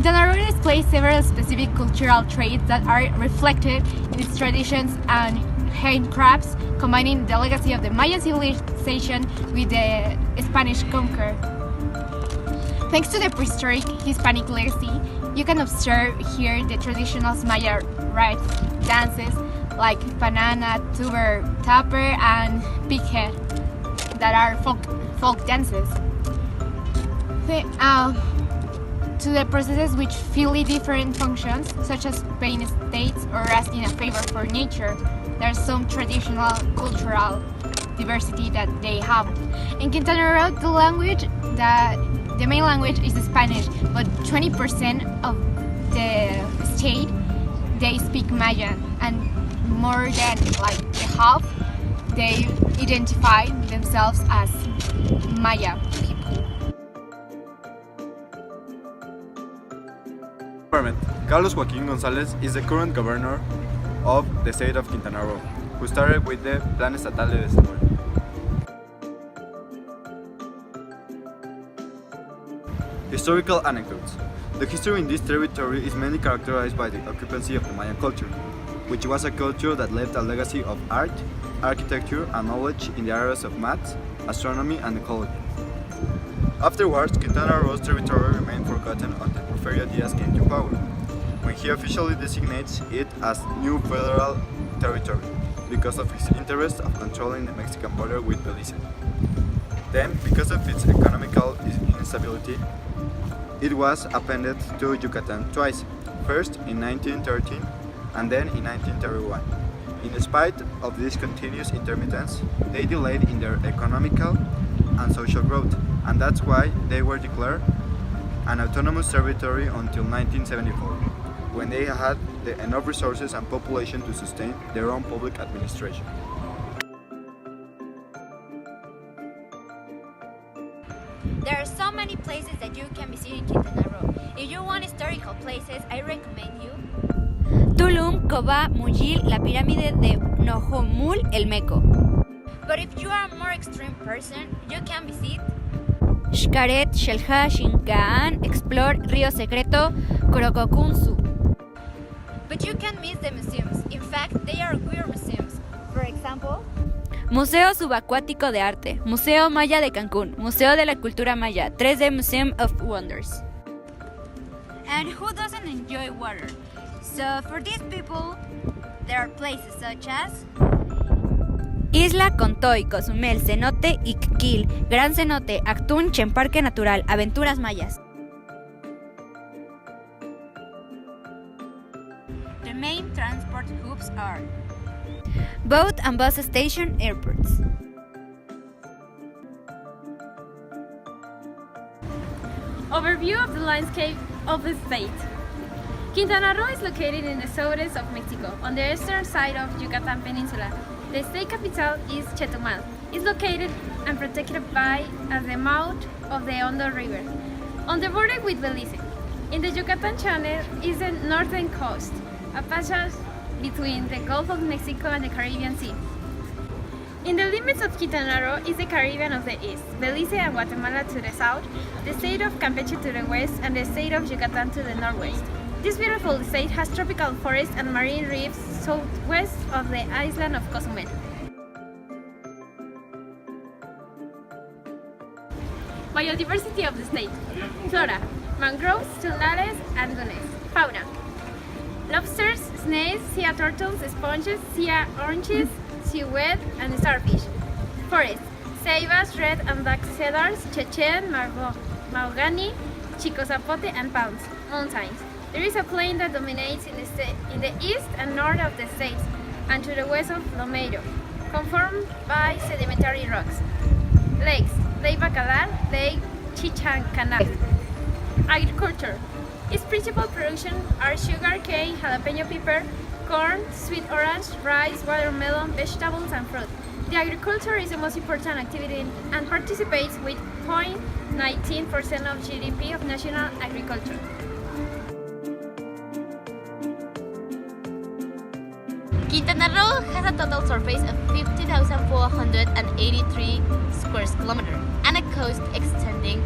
Quintana Roo displays several specific cultural traits that are reflected in its traditions and handcrafts, combining the legacy of the Mayan civilization with the Spanish conquer. Thanks to the prehistoric Hispanic legacy, you can observe here the traditional Maya rites, dances like banana, tuber, tapper, and pig head that are folk dances. To the processes which fill different functions, such as paying estates or asking a favor for nature. There's some traditional cultural diversity that they have. In Quintana Roo, the main language is Spanish, but 20% of the state they speak Mayan, and more than half they identify themselves as Maya people. Carlos Joaquín González is the current governor of the state of Quintana Roo, who started with the Plan Estatal de Desarrollo. Historical anecdotes. The history in this territory is mainly characterized by the occupancy of the Mayan culture, which was a culture that left a legacy of art, architecture, and knowledge in the areas of maths, astronomy, and ecology. Afterwards, Quintana Roo's territory remained forgotten until Porfirio Diaz came to power, when he officially designates it as new federal territory because of his interest of controlling the Mexican border with Belize. Then, because of its economical instability, it was appended to Yucatan twice, first in 1913 and then in 1931. In spite of this continuous intermittence, they delayed in their economical and social growth, and that's why they were declared an autonomous territory until 1974, when they had enough resources and population to sustain their own public administration. There are so many places that you can visit in Quintana Roo. If you want historical places, I recommend you Tulum, Cobá, Muyil, la pirámide de Nojomul, El Meco. But if you are a more extreme person, you can visit Xcaret, Xelha, Xincaán, Explore, Río Secreto, Corococunzu. But you can miss the museums. In fact, they are weird museums. For example, Museo Subacuático de Arte, Museo Maya de Cancún, Museo de la Cultura Maya, 3D Museum of Wonders. And who doesn't enjoy water? So for these people, there are places such as Isla Contoy, Cozumel, Cenote, Iquil, Gran Cenote, Actun, Parque Natural, Aventuras Mayas. The main transport hubs are Boat and bus station, airports. Overview of the landscape of the state. Quintana Roo is located in the southeast of Mexico, on the eastern side of Yucatan Peninsula. The state capital is Chetumal. It's located and protected by at the mouth of the Hondo River, on the border with Belize. In the Yucatan Channel is the northern coast, a passage between the Gulf of Mexico and the Caribbean Sea. In the limits of Quintana Roo is the Caribbean of the east, Belize and Guatemala to the south, the state of Campeche to the west, and the state of Yucatan to the northwest. This beautiful state has tropical forests and marine reefs southwest of the island of Cozumel. Biodiversity of the state. Flora: mangroves, tulares, and dunes. Fauna: lobsters, snails, sea turtles, sponges, sea oranges, seaweed, and starfish. Forest: ceibas, red and black cedars, chechen, mahogany, chico zapote, and palms. Mountains: there is a plain that dominates in the east and north of the states, and to the west of Lomeiro, conformed by sedimentary rocks. Lakes: Lake Bacalar, Lake Chichancanal. Agriculture: its principal production are sugar cane, jalapeno pepper, corn, sweet orange, rice, watermelon, vegetables, and fruit. The agriculture is the most important activity and participates with 0.19% of GDP of national agriculture. Quintana Roo has a total surface of 50,483 square kilometers and a coast extending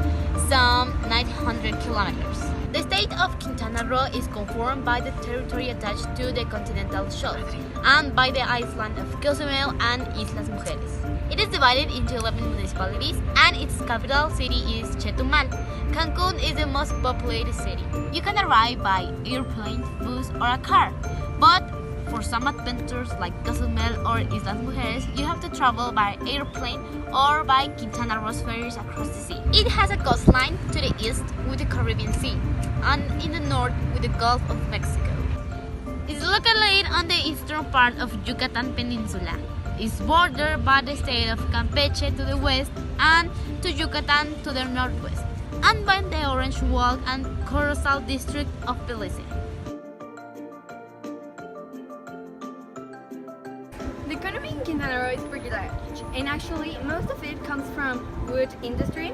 some 900 kilometers. The state of Quintana Roo is conformed by the territory attached to the continental shelf and by the island of Cozumel and Islas Mujeres. It is divided into 11 municipalities and its capital city is Chetumal. Cancun is the most populated city. You can arrive by airplane, bus, or a car, but for some adventures like Cozumel or Islas Mujeres, you have to travel by airplane or by Quintana Roo's ferries across the sea. It has a coastline to the east with the Caribbean Sea and in the north with the Gulf of Mexico. It's located on the eastern part of Yucatan Peninsula. It's bordered by the state of Campeche to the west and to Yucatan to the northwest, and by the Orange Wall and Corozal district of Belize. The economy in Quintana Roo is pretty large, and actually most of it comes from wood industry,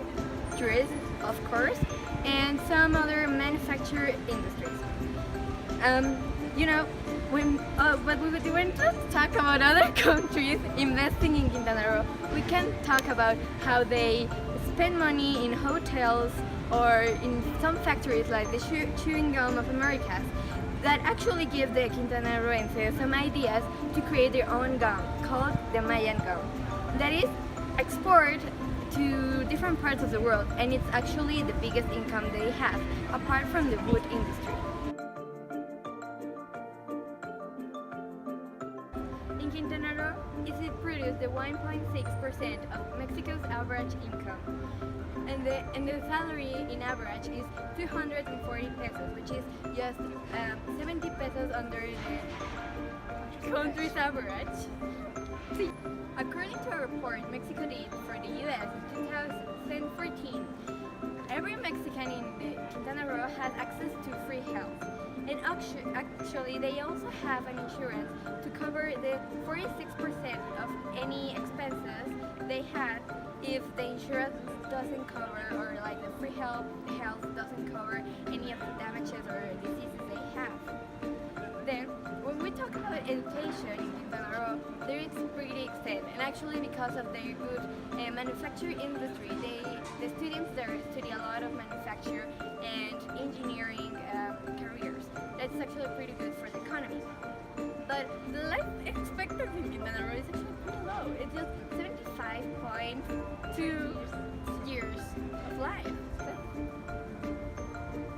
tourism, of course, and some other manufacturing industries. But we went to talk about other countries investing in Quintana Roo. We can talk about how they spend money in hotels or in some factories like the chewing gum of Americas that actually give the Quintana Rooenses some ideas to create their own gum called the Mayan gum. That is exported to different parts of the world, and it's actually the biggest income they have apart from the wood industry. In Quintana Roo, it produces the 1.6% of Mexico's average income, and the salary in average is 240 pesos, which is just 70 pesos under the country's average. According to a report Mexico did for the US in 2014, every Mexican in the Quintana Roo has access to free health. And actually, they also have an insurance to cover the 46% of any expenses they had if the insurance doesn't cover, or like the free health doesn't cover any of the damages or diseases they have. Then, when we talk about education in Quintana Roo, there is pretty extent, and actually because of their good manufacturing industry, the students there study a lot of manufacture and engineering careers. That's actually pretty good for the economy. But the life expectancy in Quintana Roo is actually pretty low. It's just 75.2 years of life.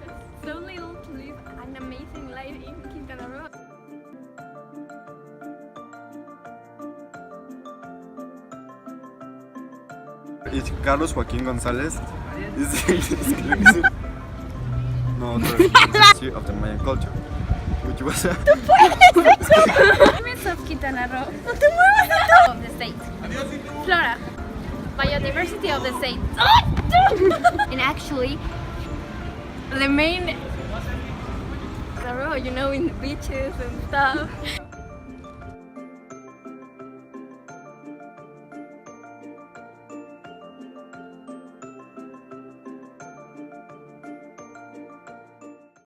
That's so little to live an amazing life in Quintana Roo. It's Carlos Joaquin Gonzalez of the Mayan culture, which was Elements of Quintana Roo. Of the state. Flora. Biodiversity of the state. And actually, the main, in the beaches and stuff.